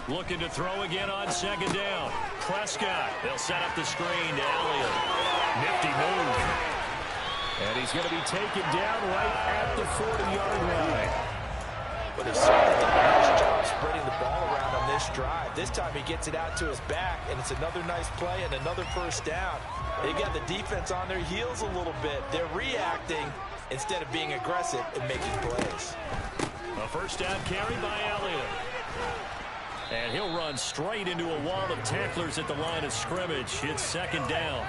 Looking to throw again on second down. Prescott. They'll set up the screen to Elliott. Nifty move. And he's going to be taken down right at the 40-yard line. But they've certainly done a nice job spreading the ball around on this drive. This time he gets it out to his back, and it's another nice play and another first down. They've got the defense on their heels a little bit. They're reacting instead of being aggressive and making plays. A first down carry by Elliott. And he'll run straight into a wall of tacklers at the line of scrimmage. It's second down.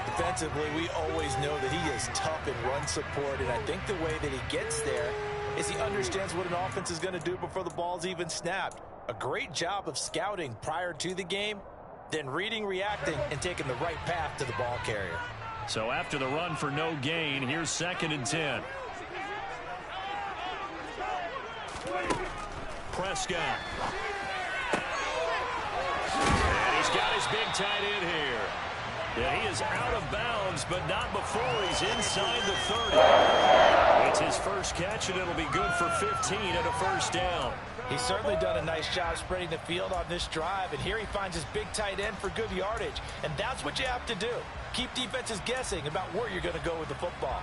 Defensively, we always know that he is tough in run support, and I think the way that he gets there is he understands what an offense is going to do before the ball's even snapped. A great job of scouting prior to the game, then reading, reacting, and taking the right path to the ball carrier. So after the run for no gain, here's 2nd and 10. Prescott. And he's got his big tight end here. Yeah, he is out of bounds, but not before he's inside the 30. It's his first catch, and it'll be good for 15 and a first down. He's certainly done a nice job spreading the field on this drive, and here he finds his big tight end for good yardage. And that's what you have to do. Keep defenses guessing about where you're going to go with the football.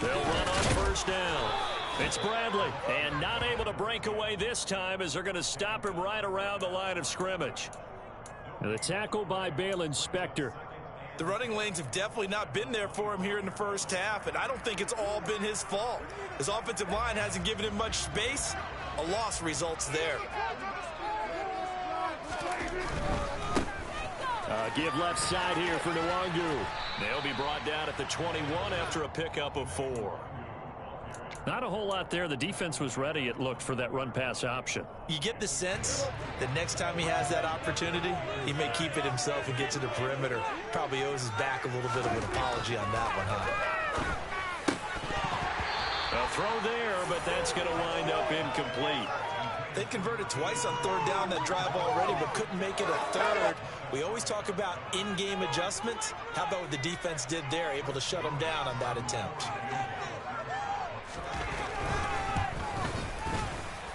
They'll run on first down. It's Bradley, and not able to break away this time as they're going to stop him right around the line of scrimmage. And the tackle by Balen Spector. The running lanes have definitely not been there for him here in the first half, and I don't think it's all been his fault. His offensive line hasn't given him much space. A loss results there. Give left side here for Nwangu. They'll be brought down at the 21 after a pickup of 4. Not a whole lot there. The defense was ready, it looked, for that run-pass option. You get the sense that next time he has that opportunity, he may keep it himself and get to the perimeter. Probably owes his back a little bit of an apology on that one, huh? A throw there, but that's going to wind up incomplete. They converted twice on third down that drive already, but couldn't make it a third. We always talk about in-game adjustments. How about what the defense did there, able to shut them down on that attempt?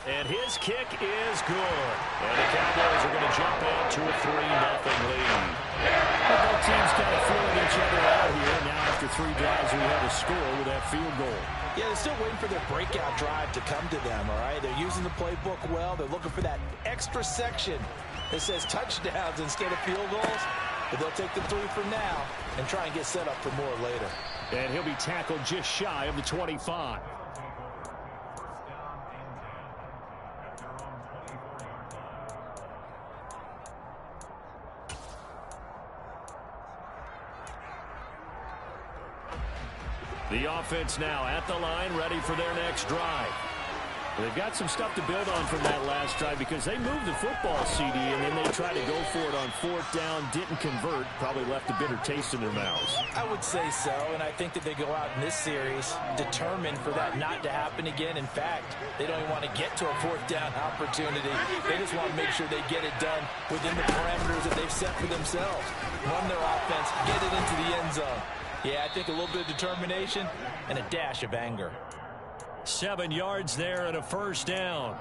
And his kick is good. And the Cowboys are going to jump out to a 3-0 lead. Both teams kind of feeling each other out here. Now after 3 drives, we have a score with that field goal. Yeah, they're still waiting for their breakout drive to come to them, all right? They're using the playbook well. They're looking for that extra section that says touchdowns instead of field goals. But they'll take the 3 for now and try and get set up for more later. And he'll be tackled just shy of the 25. The offense now at the line, ready for their next drive. They've got some stuff to build on from that last drive because they moved the football, CD, and then they tried to go for it on 4th down, didn't convert, probably left a bitter taste in their mouths. I would say so, and I think that they go out in this series determined for that not to happen again. In fact, they don't even want to get to a 4th down opportunity. They just want to make sure they get it done within the parameters that they've set for themselves. Run their offense, get it into the end zone. Yeah, I think a little bit of determination and a dash of anger. 7 yards there and a first down.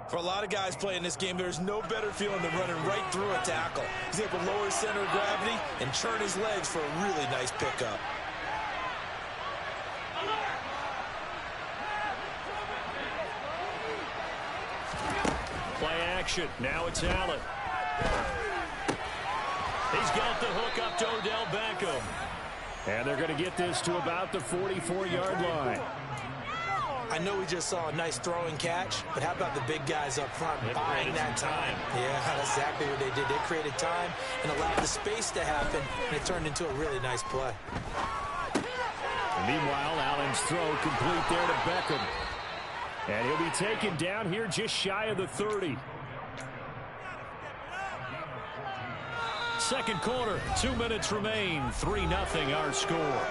For a lot of guys playing this game, there's no better feeling than running right through a tackle. He's able to lower his center of gravity and churn his legs for a really nice pickup. Play action. Now it's Allen. He's got the hook up to Odell Beckham. And they're going to get this to about the 44-yard line. I know we just saw a nice throwing catch, but how about the big guys up front buying that time? Yeah, that's exactly what they did. They created time and allowed the space to happen, and it turned into a really nice play. And meanwhile, Allen's throw complete there to Beckham. And he'll be taken down here just shy of the 30. Second quarter, 2 minutes remain. 3-0 our score.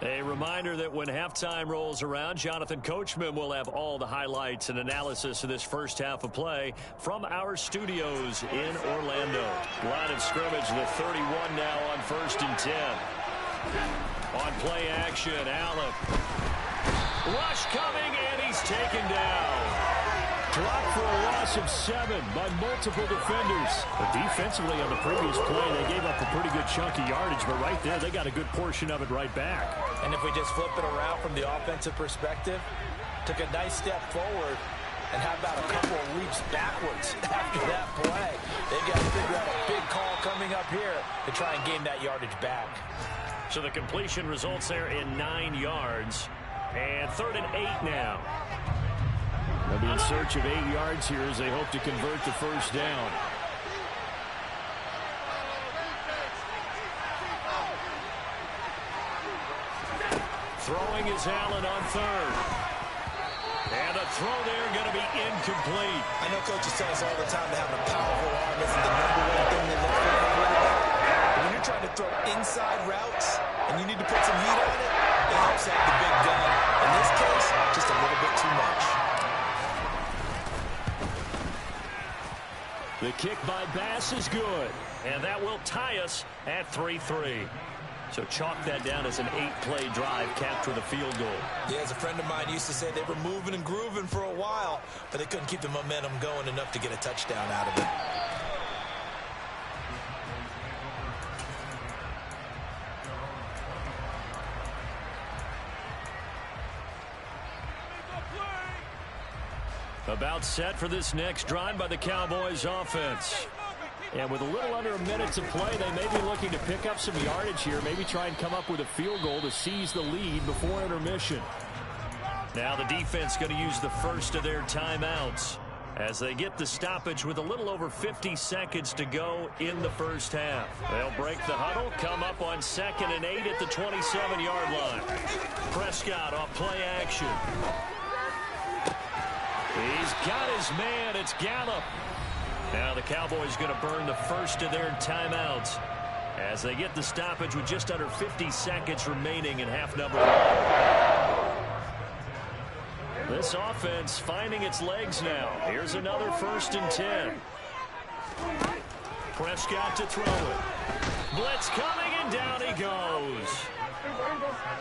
A reminder that when halftime rolls around, Jonathan Coachman will have all the highlights and analysis of this first half of play from our studios in Orlando. Line of scrimmage, the 31 now on 1st and 10. On play action, Allen. Rush coming, and he's taken down. Dropped for a loss of 7 by multiple defenders. But defensively on the previous play, they gave up a pretty good chunk of yardage, but right there, they got a good portion of it right back. And if we just flip it around from the offensive perspective, took a nice step forward, and how about a couple of leaps backwards after that play? They got to figure out a big call coming up here to try and gain that yardage back. So the completion results there in 9 yards. And 3rd and 8 now. They'll be in search of 8 yards here as they hope to convert the first down. Throwing is Allen on 3rd. And a throw there going to be incomplete. I know coaches tell us all the time that having a powerful arm isn't the number one thing they look for in a quarterback. But when you're trying to throw inside routes and you need to put some heat on it, it helps out the big gun. In this case, just a little bit too much. The kick by Bass is good. And that will tie us at 3-3. So chalk that down as an 8-play drive capped with a field goal. Yeah, as a friend of mine used to say, they were moving and grooving for a while, but they couldn't keep the momentum going enough to get a touchdown out of it. About set for this next drive by the Cowboys offense. And with a little under a minute to play, they may be looking to pick up some yardage here, maybe try and come up with a field goal to seize the lead before intermission. Now the defense going to use the first of their timeouts as they get the stoppage with a little over 50 seconds to go in the first half. They'll break the huddle, come up on 2nd and 8 at the 27-yard line. Prescott off play action. He's got his man. It's Gallup. Now the Cowboys going to burn the first of their timeouts as they get the stoppage with just under 50 seconds remaining in half number 1. This offense finding its legs now. Here's another 1st and 10. Prescott to throw it. Blitz coming, and down he goes.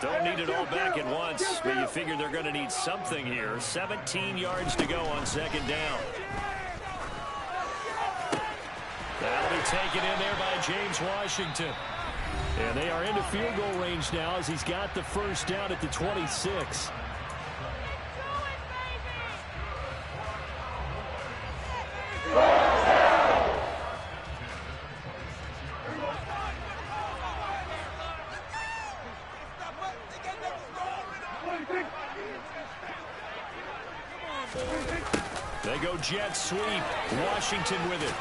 Don't need it all back at once, but you figure they're going to need something here. 17 yards to go on 2nd down. That'll be taken in there by James Washington. And they are into field goal range now as he's got the first down at the 26. They go jet sweep. Washington with it.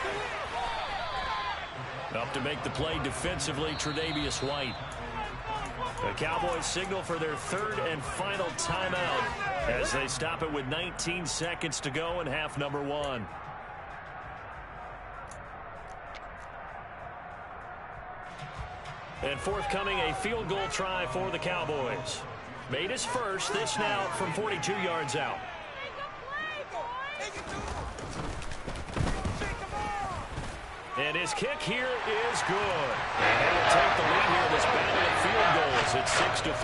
Up to make the play defensively, Tre'Davious White. The Cowboys signal for their 3rd and final timeout as they stop it with 19 seconds to go in half number 1. And forthcoming, a field goal try for the Cowboys. Made his first, this now from 42 yards out. And his kick here is good. And they will take the lead here in this battle of field goals at 6-3.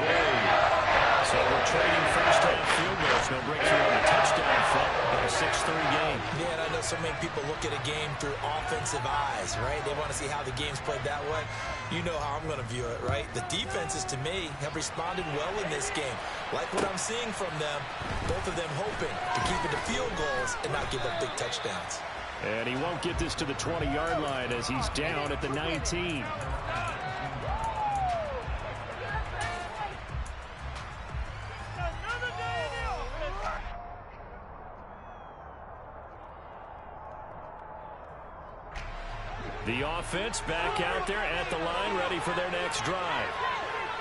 So we're trading first half field goals. No breakthrough on the touchdown front of a 6-3 game. Yeah, and I know so many people look at a game through offensive eyes, right? They want to see how the game's played that way. You know how I'm going to view it, right? The defenses, to me, have responded well in this game. Like what I'm seeing from them, both of them hoping to keep it to field goals and not give up big touchdowns. And he won't get this to the 20-yard line as he's down at the 19. The offense back out there at the line, ready for their next drive.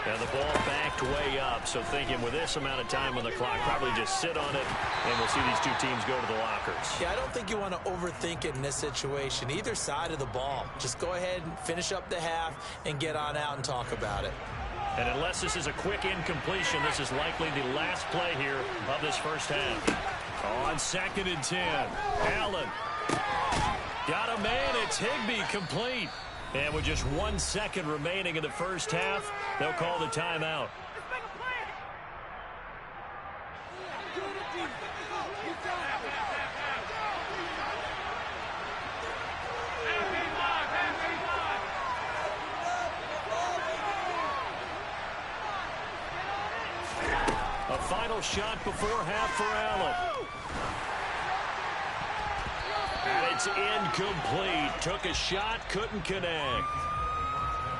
And the ball backed way up, so thinking with this amount of time on the clock, probably just sit on it, and we'll see these two teams go to the lockers. Yeah, I don't think you want to overthink it in this situation. Either side of the ball. Just go ahead and finish up the half and get on out and talk about it. And unless this is a quick incompletion, this is likely the last play here of this first half. On 2nd and 10, Allen. Got a man. It's Higbee, complete. And with just 1 second remaining in the first half, they'll call the timeout. A final shot before half for Allen. And it's incomplete. Took a shot, couldn't connect.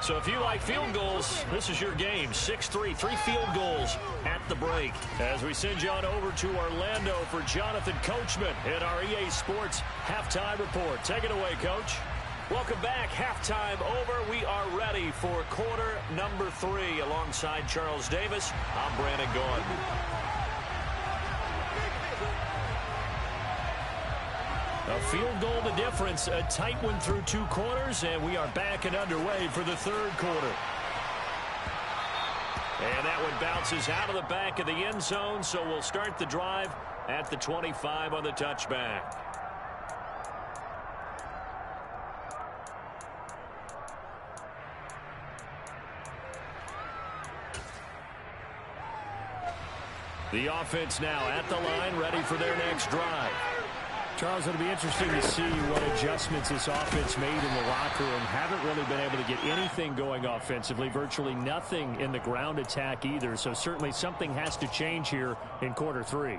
So if you like field goals, this is your game. 6-3, 3 field goals at the break. As we send you on over to Orlando for Jonathan Coachman in our EA Sports Halftime Report. Take it away, Coach. Welcome back. Halftime over. We are ready for quarter number 3. Alongside Charles Davis, I'm Brandon Gaudin. A field goal the difference. A tight one through 2 quarters, and we are back and underway for the 3rd quarter. And that one bounces out of the back of the end zone, so we'll start the drive at the 25 on the touchback. The offense now at the line, ready for their next drive. Charles, it'll be interesting to see what adjustments this offense made in the locker room. Haven't really been able to get anything going offensively, virtually nothing in the ground attack either. So certainly something has to change here in quarter 3.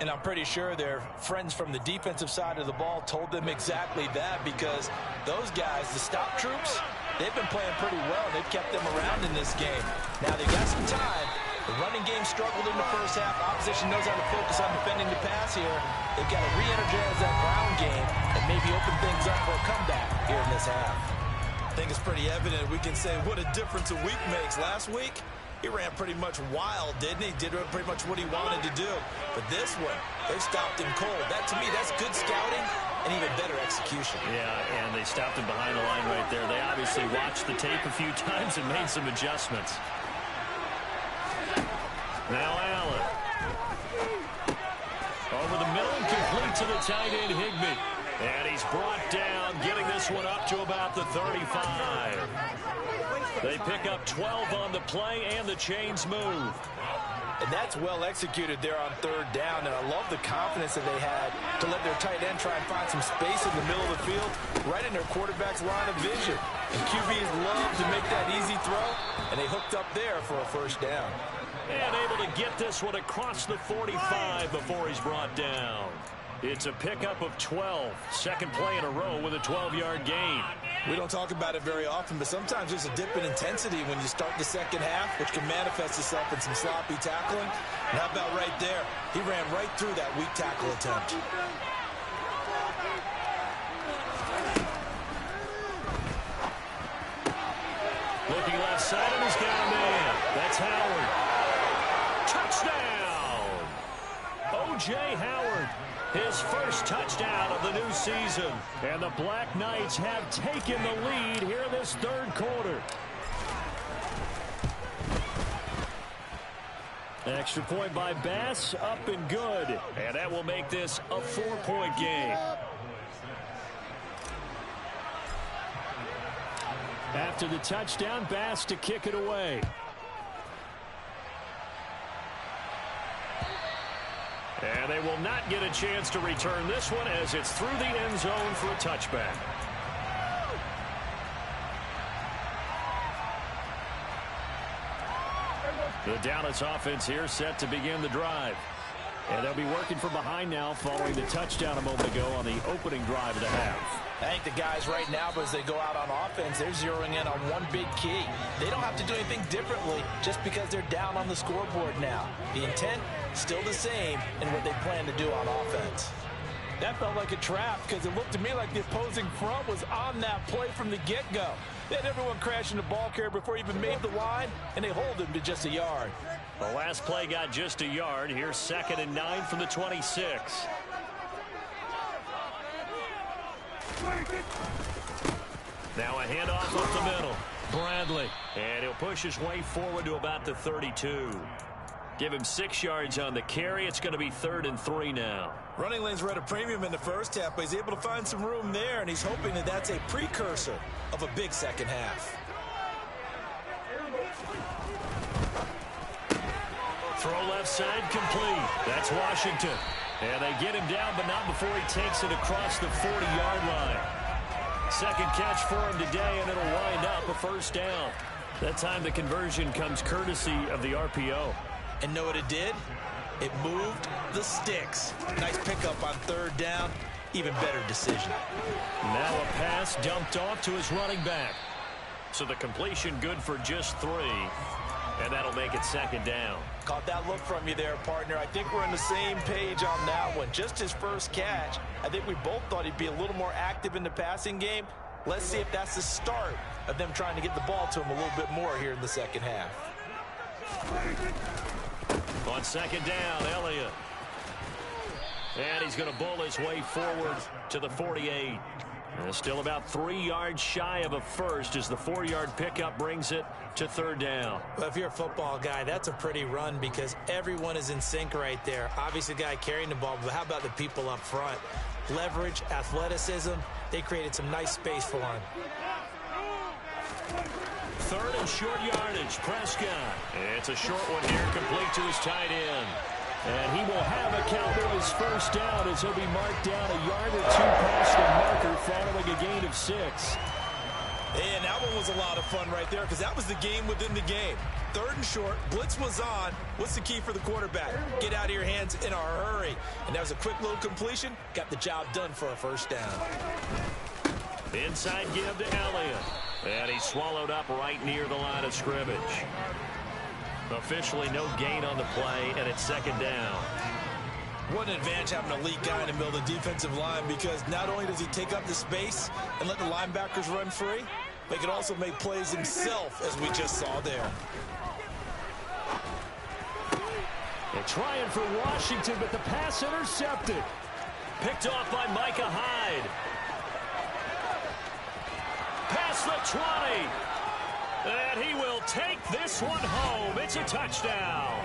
And I'm pretty sure their friends from the defensive side of the ball told them exactly that, because those guys, the stop troops, they've been playing pretty well. They've kept them around in this game. Now they've got some time. The running game struggled in the first half. Opposition knows how to focus on defending the pass here. They've got to re-energize that ground game and maybe open things up for a comeback here in this half. I think it's pretty evident. We can say what a difference a week makes. Last week, he ran pretty much wild, didn't he? Did pretty much what he wanted to do. But this one, they stopped him cold. That, to me, that's good scouting and even better execution. Yeah, and they stopped him behind the line right there. They obviously watched the tape a few times and made some adjustments. Now Allen. Over the middle and complete to the tight end, Higbee. And he's brought down, getting this one up to about the 35. They pick up 12 on the play, and the chains move. And that's well executed there on 3rd down, and I love the confidence that they had to let their tight end try and find some space in the middle of the field, right in their quarterback's line of vision. And QBs love to make that easy throw, and they hooked up there for a 1st down. And able to get this one across the 45 before he's brought down. It's a pickup of 12. 2nd play in a row with a 12-yard gain. We don't talk about it very often, but sometimes there's a dip in intensity when you start the 2nd half, which can manifest itself in some sloppy tackling. And how about right there? He ran right through that weak tackle attempt. Looking left side, and he's got a man. That's Howard. Touchdown! O.J. Howard, his first touchdown of the new season. And the Black Knights have taken the lead here in this 3rd quarter. Extra point by Bass, up and good. And that will make this a 4-point game. After the touchdown, Bass to kick it away. And they will not get a chance to return this one as it's through the end zone for a touchback. The Dallas offense here set to begin the drive. And they'll be working from behind now following the touchdown a moment ago on the opening drive of the half. I think the guys right now, as they go out on offense, they're zeroing in on one big key. They don't have to do anything differently just because they're down on the scoreboard now. The intent, still the same in what they plan to do on offense. That felt like a trap because it looked to me like the opposing front was on that play from the get-go. They had everyone crashing the ball carrier before he even made the line, and they hold him to just a yard. The last play got just a yard. Here's 2nd and 9 from the 26. Now a handoff up the middle. Bradley. And he'll push his way forward to about the 32. Give him 6 yards on the carry. It's going to be 3rd and 3 now. Running lanes were at a premium in the first half, but he's able to find some room there, and he's hoping that that's a precursor of a big second half. Throw left side complete. That's Washington. And they get him down, but not before he takes it across the 40-yard line. Second catch for him today, and it'll wind up a first down. That time the conversion comes courtesy of the RPO. And know what it did? It moved the sticks. Nice pickup on 3rd down. Even better decision. Now a pass dumped off to his running back. So the completion good for just 3. And that'll make it 2nd down. Caught that look from you there, partner. I think we're on the same page on that one. Just his first catch. I think we both thought he'd be a little more active in the passing game. Let's see if that's the start of them trying to get the ball to him a little bit more here in the second half. On 2nd down, Elliott. And he's going to bull his way forward to the 48. And still about 3 yards shy of a first as the 4-yard pickup brings it to 3rd down. Well, if you're a football guy, that's a pretty run because everyone is in sync right there. Obviously, the guy carrying the ball, but how about the people up front? Leverage, athleticism, they created some nice space for him. 3rd and short yardage, Prescott. It's a short one here, complete to his tight end. And he will have a Cowboys first down as he'll be marked down a yard or 2 past the marker following a gain of 6. And that one was a lot of fun right there because that was the game within the game. 3rd and short, blitz was on. What's the key for the quarterback? Get out of your hands in a hurry. And that was a quick little completion. Got the job done for a first down. Inside give to Elliott. And he's swallowed up right near the line of scrimmage. Officially no gain on the play, and it's 2nd down. What an advantage having a elite guy in the middle of the defensive line because not only does he take up the space and let the linebackers run free, but he can also make plays himself, as we just saw there. They're trying for Washington, but the pass intercepted. Picked off by Micah Hyde. Past the 20. And he will take this one home. It's a touchdown.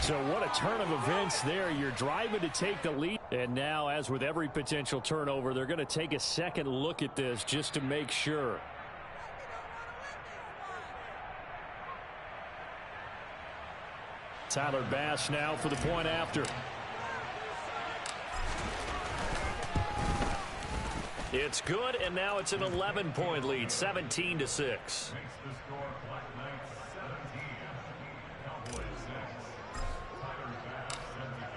So what a turn of events there. You're driving to take the lead. And now, as with every potential turnover, they're going to take a second look at this just to make sure. Tyler Bass now for the point after. It's good, and now it's an 11-point lead, 17-6.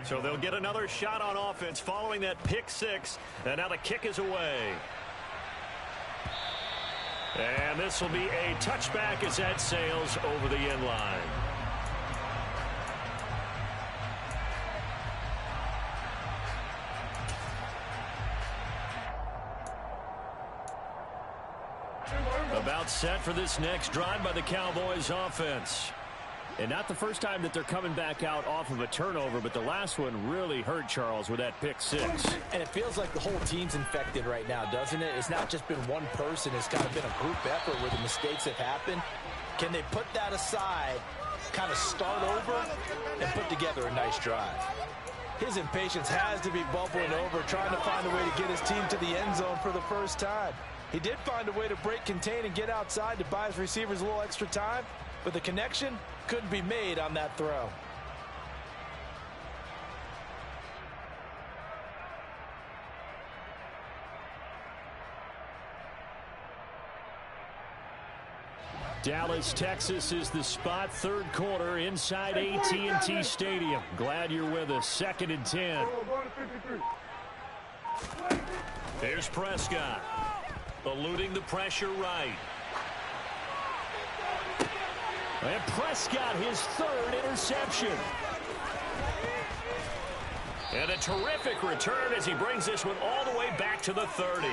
So they'll get another shot on offense following that pick 6, and now the kick is away. And this will be a touchback as that sails over the end line. About set for this next drive by the Cowboys offense. And not the first time that they're coming back out off of a turnover, but the last one really hurt, Charles, with that pick 6. And it feels like the whole team's infected right now, doesn't it? It's not just been one person. It's kind of been a group effort where the mistakes have happened. Can they put that aside, kind of start over, and put together a nice drive? His impatience has to be bubbling over, trying to find a way to get his team to the end zone for the first time. He did find a way to break contain and get outside to buy his receivers a little extra time, but the connection couldn't be made on that throw. Dallas, Texas is the spot. 3rd quarter inside AT&T Stadium. Glad you're with us. 2nd and 10. Here's Prescott. Eluding the pressure right. And Prescott, his 3rd interception. And a terrific return as he brings this one all the way back to the 30.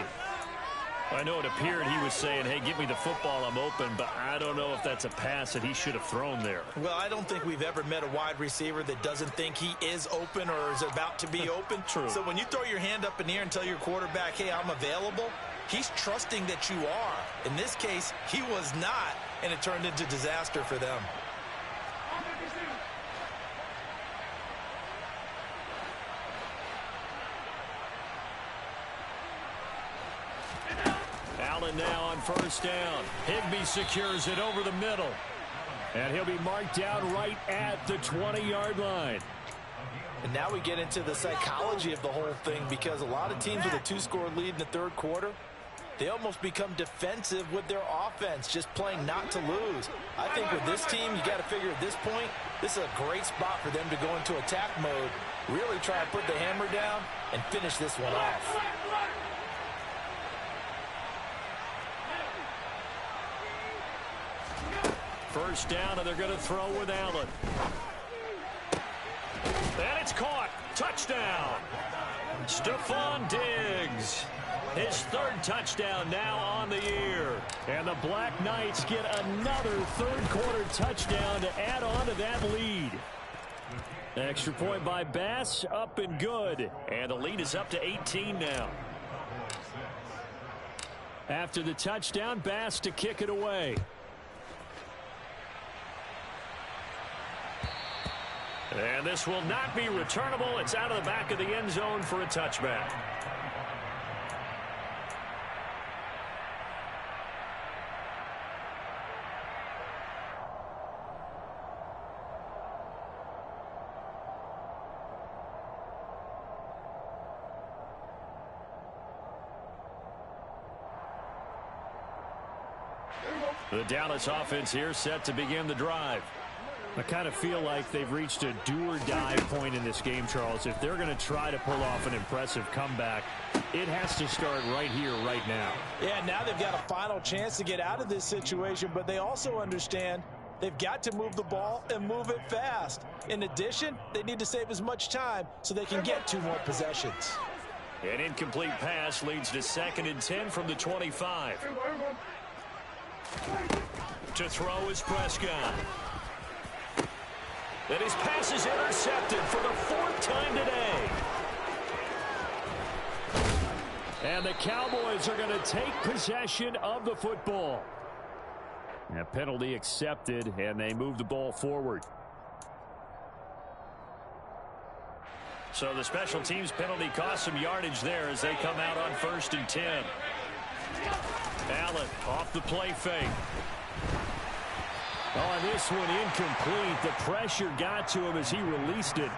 I know it appeared he was saying, hey, give me the football, I'm open, but I don't know if that's a pass that he should have thrown there. Well, I don't think we've ever met a wide receiver that doesn't think he is open or is about to be open. True. So when you throw your hand up in the air and tell your quarterback, hey, I'm available, he's trusting that you are. In this case, he was not, and it turned into disaster for them. Allen now on first down. Higbee secures it over the middle. And he'll be marked down right at the 20-yard line. And now we get into the psychology of the whole thing, because a lot of teams with a two-score lead in the third quarter, they almost become defensive with their offense, just playing not to lose. I think with this team, you got to figure at this point, this is a great spot for them to go into attack mode, really try and put the hammer down and finish this one off. First down, and they're going to throw with Allen. And it's caught. Touchdown. Stephon Diggs. His third touchdown now on the year. And the Black Knights get another third-quarter touchdown to add on to that lead. Extra point by Bass, up and good. And the lead is up to 18 now. After the touchdown, Bass to kick it away. And this will not be returnable. It's out of the back of the end zone for a touchback. The Dallas offense here set to begin the drive. I kind of feel like they've reached a do-or-die point in this game, Charles. If they're going to try to pull off an impressive comeback, it has to start right here, right now. Yeah, now they've got a final chance to get out of this situation, but they also understand they've got to move the ball and move it fast. In addition, they need to save as much time so they can get 2 more possessions. An incomplete pass leads to 2nd and 10 from the 25. To throw is Prescott. And his pass is intercepted for the 4th time today. And the Cowboys are going to take possession of the football. A penalty accepted, and they move the ball forward. So the special teams penalty cost some yardage there as they come out on 1st and 10. Allen off the play fake. On this one, incomplete. The pressure got to him as he released it.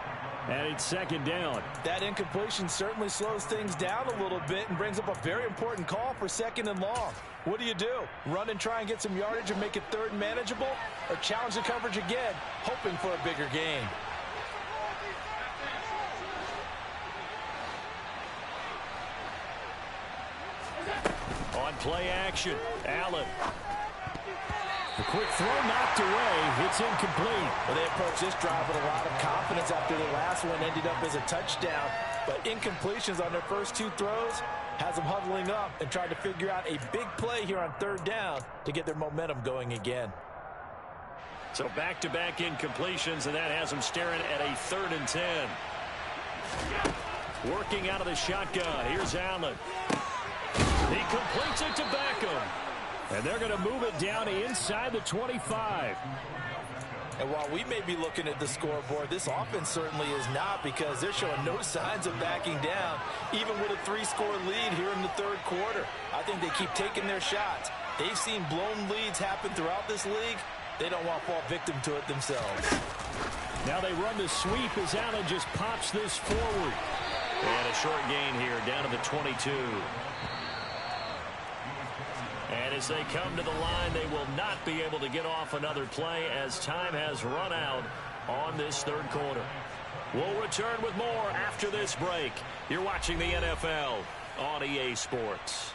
And it's 2nd down. That incompletion certainly slows things down a little bit and brings up a very important call for 2nd and long. What do? Run and try and get some yardage and make it 3rd and manageable? Or challenge the coverage again, hoping for a bigger gain? On play action, Allen. The quick throw knocked away. It's incomplete. Well, they approach this drive with a lot of confidence after the last one ended up as a touchdown. But incompletions on their first 2 throws has them huddling up and trying to figure out a big play here on 3rd down to get their momentum going again. So back-to-back incompletions, and that has them staring at a 3rd and 10. Working out of the shotgun. Here's Allen. He completes it to Beckham. And they're going to move it down inside the 25. And while we may be looking at the scoreboard, this offense certainly is not, because they're showing no signs of backing down, even with a 3-score lead here in the 3rd quarter. I think they keep taking their shots. They've seen blown leads happen throughout this league. They don't want to fall victim to it themselves. Now they run the sweep as Allen just pops this forward. And a short gain here down to the 22. And as they come to the line, they will not be able to get off another play as time has run out on this 3rd quarter. We'll return with more after this break. You're watching the NFL on EA Sports.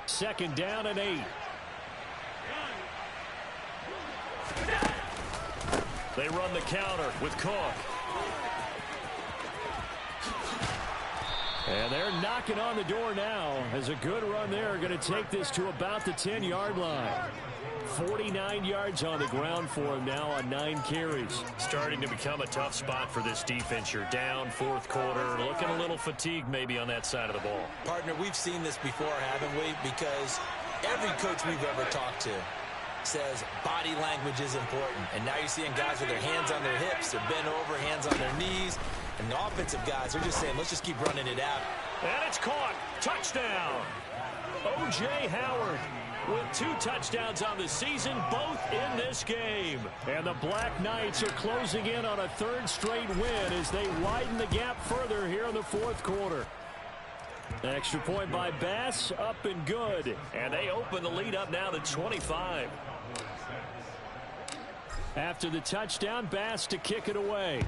Second down and 8. They run the counter with Cook. And they're knocking on the door now as a good run there. Going to take this to about the 10-yard line. 49 yards on the ground for him now on 9 carries. Starting to become a tough spot for this defense. You're down fourth quarter, looking a little fatigued maybe on that side of the ball. Partner, we've seen this before, haven't we? Because every coach we've ever talked to says body language is important. And now you're seeing guys with their hands on their hips, they're bent over, hands on their knees. And the offensive guys are just saying, let's just keep running it out. And it's caught. Touchdown. O.J. Howard with 2 touchdowns on the season, both in this game. And the Black Knights are closing in on a 3rd straight win as they widen the gap further here in the 4th quarter. Extra point by Bass, up and good. And they open the lead up now to 25. After the touchdown, Bass to kick it away.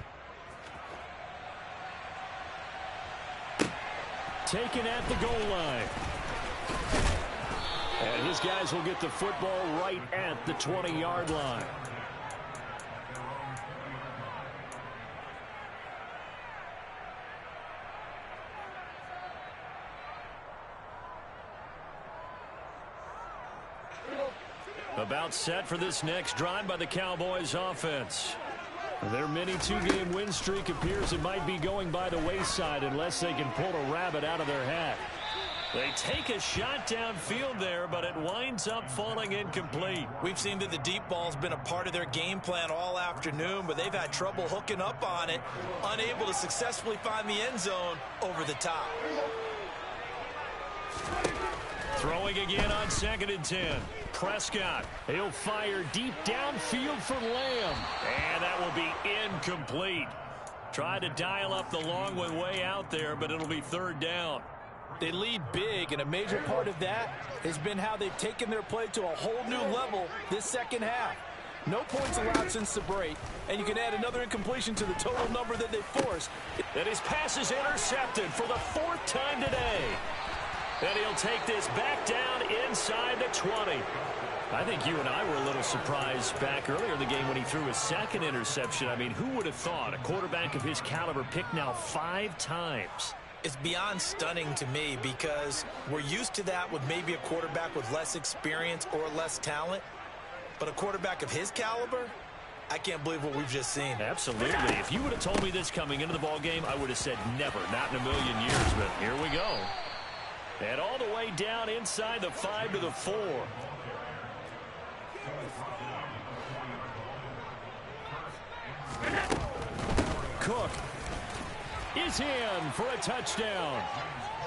Taken at the goal line. And his guys will get the football right at the 20-yard line. About set for this next drive by the Cowboys offense. Their mini 2-game win streak appears it might be going by the wayside unless they can pull a rabbit out of their hat. They take a shot downfield there, but it winds up falling incomplete. We've seen that the deep ball's been a part of their game plan all afternoon, but they've had trouble hooking up on it, unable to successfully find the end zone over the top. Throwing again on 2nd and 10. Prescott, he'll fire deep downfield for Lamb. And that will be incomplete. Tried to dial up the long one way out there, but it'll be 3rd down. They lead big, and a major part of that has been how they've taken their play to a whole new level this second half. No points allowed since the break, and you can add another incompletion to the total number that they forced. And his pass is intercepted for the 4th time today. And he'll take this back down inside the 20. I think you and I were a little surprised back earlier in the game when he threw his 2nd interception. I mean, who would have thought a quarterback of his caliber picked now 5 times? It's beyond stunning to me because we're used to that with maybe a quarterback with less experience or less talent. But a quarterback of his caliber, I can't believe what we've just seen. Absolutely. If you would have told me this coming into the ballgame, I would have said never, not in a million years. But here we go. And all the way down inside the 5 to the 4. Cook is in for a touchdown.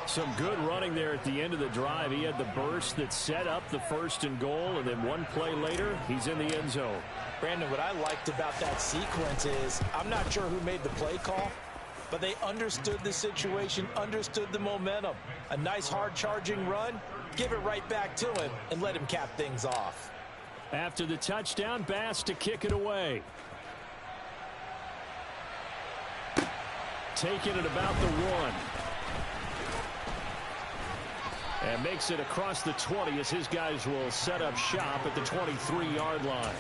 Some good running there at the end of the drive. He had the burst that set up the 1st and goal, and then one play later, he's in the end zone. Brandon, what I liked about that sequence is I'm not sure who made the play call, but they understood the situation, understood the momentum. A nice hard-charging run, give it right back to him, and let him cap things off. After the touchdown, Bass to kick it away. Taking it about the 1. And makes it across the 20 as his guys will set up shop at the 23-yard line.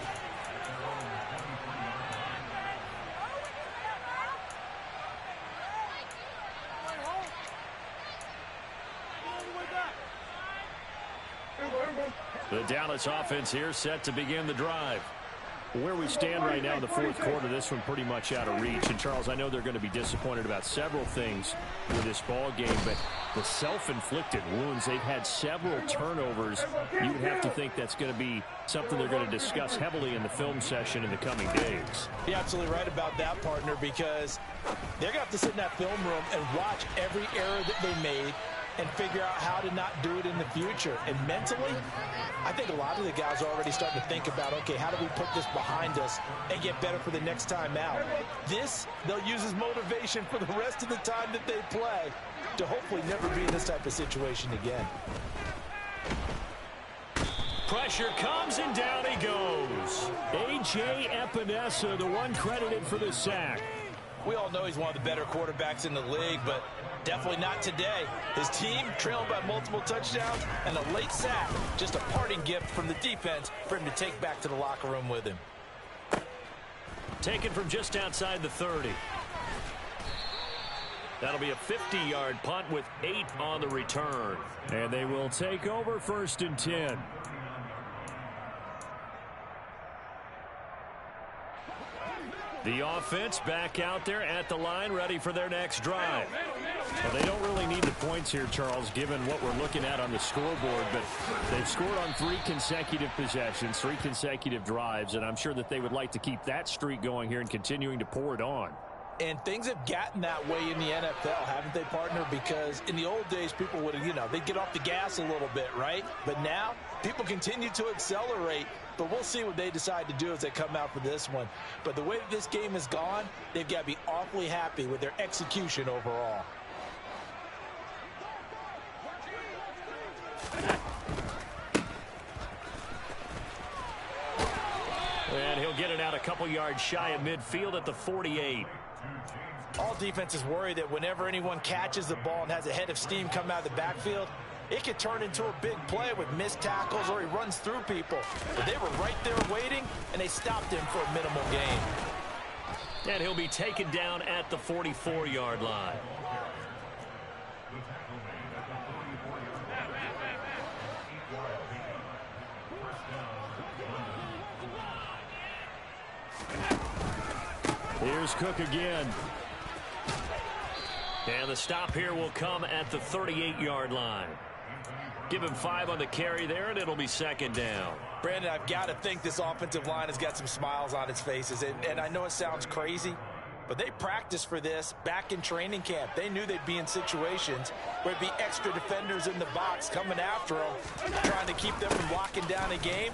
The Dallas offense here set to begin the drive. Where we stand right now in the 4th quarter, this one pretty much out of reach. And, Charles, I know they're going to be disappointed about several things with this ball game, but the self-inflicted wounds, they've had several turnovers. You would have to think that's going to be something they're going to discuss heavily in the film session in the coming days. You're absolutely right about that, partner, because they're going to have to sit in that film room and watch every error that they made and figure out how to not do it in the future. And mentally, I think a lot of the guys are already starting to think about, okay, how do we put this behind us and get better for the next time out? This, they'll use as motivation for the rest of the time that they play to hopefully never be in this type of situation again. Pressure comes, and down he goes. A.J. Epinesa, the one credited for the sack. We all know he's one of the better quarterbacks in the league, but definitely not today. His team trailing by multiple touchdowns and a late sack. Just a parting gift from the defense for him to take back to the locker room with him. Taken from just outside the 30. That'll be a 50-yard punt with 8 on the return. And they will take over 1st and 10. The offense back out there at the line, ready for their next drive. Well, they don't really need the points here, Charles, given what we're looking at on the scoreboard, but they've scored on 3 consecutive possessions, 3 consecutive drives, and I'm sure that they would like to keep that streak going here and continuing to pour it on. And things have gotten that way in the NFL, haven't they, partner? Because in the old days, people would have, they'd get off the gas a little bit, right? But now, people continue to accelerate. But we'll see what they decide to do as they come out for this one. But the way that this game has gone, they've got to be awfully happy with their execution overall. And he'll get it out a couple yards shy of midfield at the 48. All defenses worry that whenever anyone catches the ball and has a head of steam come out of the backfield, it could turn into a big play with missed tackles or he runs through people. But they were right there waiting, and they stopped him for a minimal gain. And he'll be taken down at the 44-yard line. Here's Cook again. And the stop here will come at the 38-yard line. Give him 5 on the carry there, and it'll be 2nd down. Brandon, I've got to think this offensive line has got some smiles on its faces. And I know it sounds crazy, but they practiced for this back in training camp. They knew they'd be in situations where it'd be extra defenders in the box coming after them, trying to keep them from locking down a game.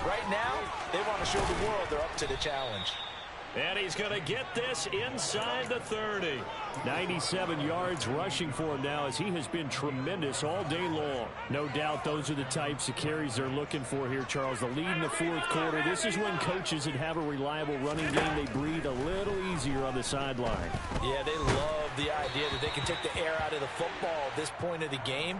Right now, they want to show the world they're up to the challenge. And he's going to get this inside the 30. 97 yards rushing for him now as he has been tremendous all day long. No doubt those are the types of carries they're looking for here, Charles. The lead in the 4th quarter. This is when coaches that have a reliable running game, they breathe a little easier on the sideline. Yeah, they love the idea that they can take the air out of the football at this point of the game.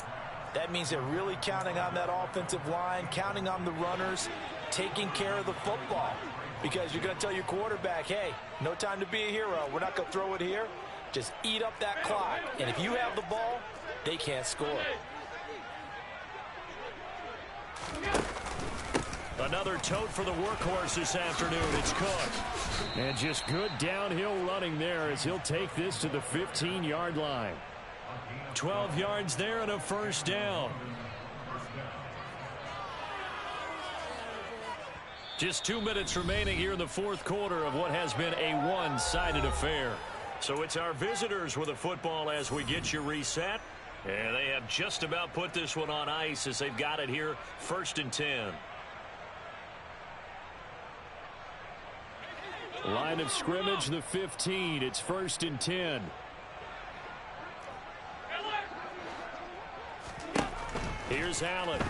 That means they're really counting on that offensive line, counting on the runners, taking care of the football. Because you're going to tell your quarterback, hey, no time to be a hero. We're not going to throw it here. Just eat up that clock. And if you have the ball, they can't score. Another tote for the workhorse this afternoon. It's Cook. And just good downhill running there as he'll take this to the 15-yard line. 12 yards there and a 1st down. Just 2 minutes remaining here in the 4th quarter of what has been a one-sided affair. So it's our visitors with the football as we get you reset. And they have just about put this one on ice as they've got it here, 1st and 10. Line of scrimmage, the 15. It's 1st and 10. Here's Allen.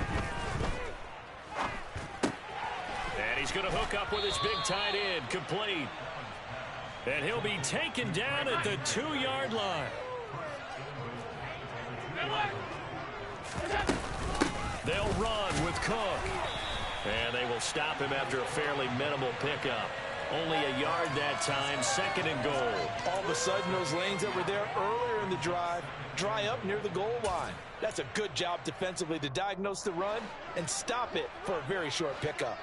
And he's going to hook up with his big tight end, complete. And he'll be taken down at the 2-yard line. They'll run with Cook. And they will stop him after a fairly minimal pickup. Only a yard that time, 2nd and goal. All of a sudden, those lanes that were there earlier in the drive dry up near the goal line. That's a good job defensively to diagnose the run and stop it for a very short pickup.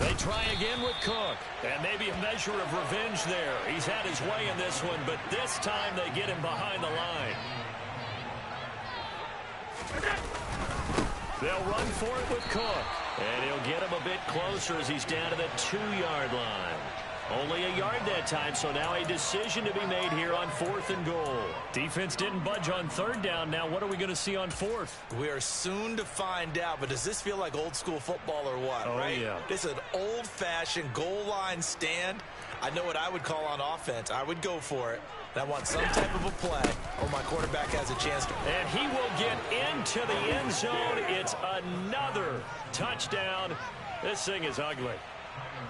They try again with Cook. And maybe a measure of revenge there. He's had his way in this one, but this time they get him behind the line. They'll run for it with Cook. And he'll get him a bit closer as he's down to the 2-yard line. Only a yard that time, so now a decision to be made here on 4th and goal. Defense didn't budge on 3rd down. Now what are we going to see on 4th? We are soon to find out, but does this feel like old school football or what? Oh, right? yeah. This is an old-fashioned goal line stand. I know what I would call on offense. I would go for it. And I want some type of a play where my quarterback has a chance to. And he will get into the end zone. It's another touchdown. This thing is ugly.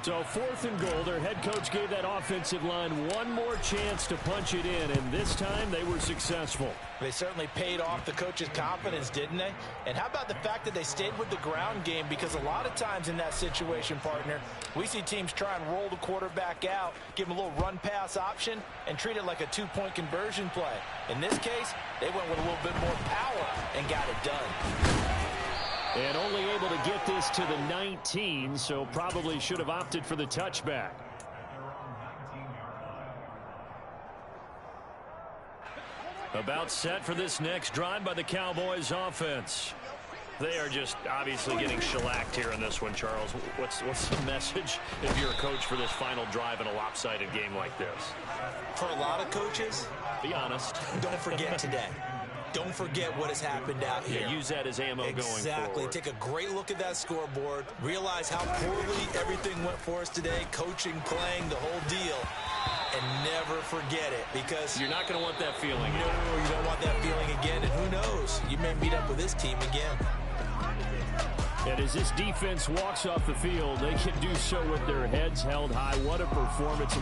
So 4th and goal. Their head coach gave that offensive line one more chance to punch it in, and this time they were successful. They certainly paid off the coach's confidence, didn't they? And how about the fact that they stayed with the ground game? Because a lot of times in that situation, partner, we see teams try and roll the quarterback out, give him a little run-pass option, and treat it like a two-point conversion play. In this case, they went with a little bit more power and got it done. And only able to get this to the 19, so probably should have opted for the touchback. About set for this next drive by the Cowboys offense. They are just obviously getting shellacked here in this one, Charles. What's the message if you're a coach for this final drive in a lopsided game like this? For a lot of coaches, be honest. Don't forget today. Don't forget what has happened out here. Yeah, use that as ammo going forward. Exactly. Take a great look at that scoreboard. Realize how poorly everything went for us today. Coaching, playing, the whole deal. And never forget it, because you're not going to want that feeling. No, you don't want that feeling again. And who knows? You may meet up with this team again. And as this defense walks off the field, they can do so with their heads held high. What a performance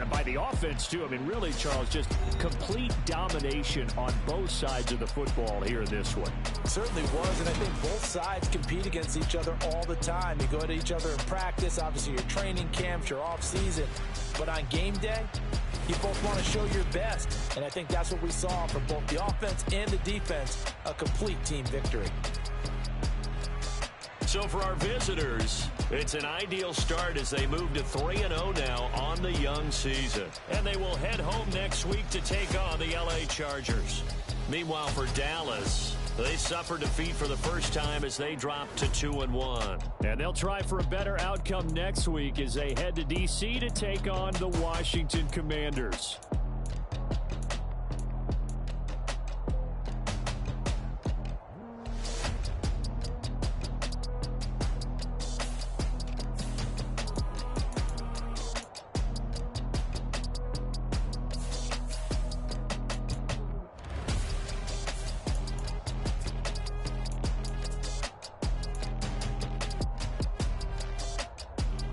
by the offense, too. I mean, really, Charles, just complete domination on both sides of the football here in this one. Certainly was, and I think both sides compete against each other all the time. You go to each other in practice, obviously your training camps, your off-season. But on game day, you both want to show your best. And I think that's what we saw from both the offense and the defense, a complete team victory. So for our visitors, it's an ideal start as they move to 3-0 now on the young season. And they will head home next week to take on the LA Chargers. Meanwhile, for Dallas, they suffered defeat for the first time as they dropped to 2-1. And they'll try for a better outcome next week as they head to D.C. to take on the Washington Commanders.